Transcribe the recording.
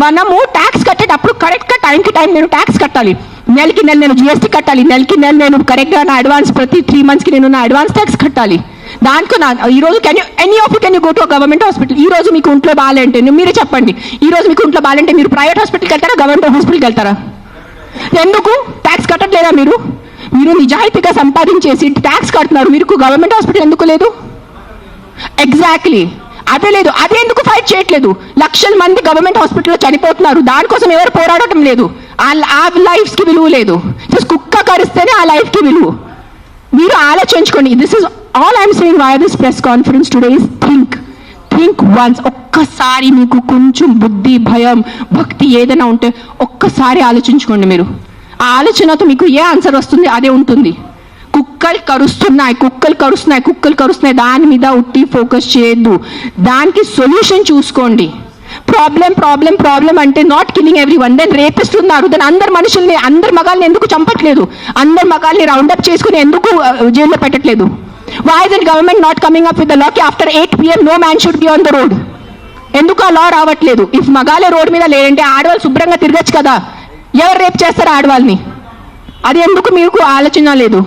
మనము ట్యాక్స్ కట్టేటప్పుడు కరెక్ట్గా టైంకి టైం నేను ట్యాక్స్ కట్టాలి. నెలకి నెల నేను జిఎస్టీ కట్టాలి. నెలకి నెల నేను కరెక్ట్గా నా అడ్వాన్స్ ప్రతి 3 monthsకి నేను నా అడ్వాన్స్ ట్యాక్స్ కట్టాలి. దానికి ఈరోజు any of you can you go to government hospital. ఈ రోజు మీకు ఒంట్లో బాగాలంటే మీరే చెప్పండి, ఈ రోజు మీకు ఒంట్లో బాగాలంటే మీరు ప్రైవేట్ హాస్పిటల్కి వెళ్తారా, గవర్నమెంట్ హాస్పిటల్కి వెళ్తారా? ఎందుకు ట్యాక్స్ కట్టట్లేదా మీరు? మీరు నిజాయితీగా సంపాదించేసి ట్యాక్స్ కడుతున్నారు, మీరు గవర్నమెంట్ హాస్పిటల్ ఎందుకు లేదు? ఎగ్జాక్ట్లీ అదే లేదు. అదే ఎందుకు ఫైట్ చేయట్లేదు? లక్షల మంది గవర్నమెంట్ హాస్పిటల్లో చనిపోతున్నారు, దానికోసం ఎవరు పోరాడటం లేదు. ఆ లైఫ్స్కి విలువ లేదు. జస్ట్ కుక్క కరిస్తేనే ఆ లైఫ్కి విలువ. మీరు ఆలోచించుకోండి. This is all I'm saying why this press conference today is think once. ఒక్కసారి మీకు కొంచెం బుద్ధి, భయం, భక్తి ఏదైనా ఉంటే ఒక్కసారి ఆలోచించుకోండి. మీరు ఆ ఆలోచనతో మీకు ఏ ఆన్సర్ వస్తుంది అదే ఉంటుంది. కుక్కలు కరుస్తున్నాయి దాని మీద ఉట్టి ఫోకస్ చేయొద్దు. దానికి సొల్యూషన్ చూసుకోండి. ప్రాబ్లం అంటే not killing everyone. Then rapist ఉన్నారు, దెన్ అందరు మగాల్ని ఎందుకు చంపట్లేదు? అందరు మగాల్ని రౌండప్ చేసుకుని ఎందుకు జైల్లో పెట్టట్లేదు? Why is the government not coming up with the law కి after 8 PM no man should be on the road? ఎందుకు ఆ లా రావట్లేదు? ఇఫ్ మగాలే రోడ్ మీద లేదంటే ఆడవాళ్ళు శుభ్రంగా తిరగచ్చు కదా. ఎవరు రేప్ చేస్తారు ఆడవాళ్ళని? అది ఎందుకు మీకు ఆలోచన లేదు?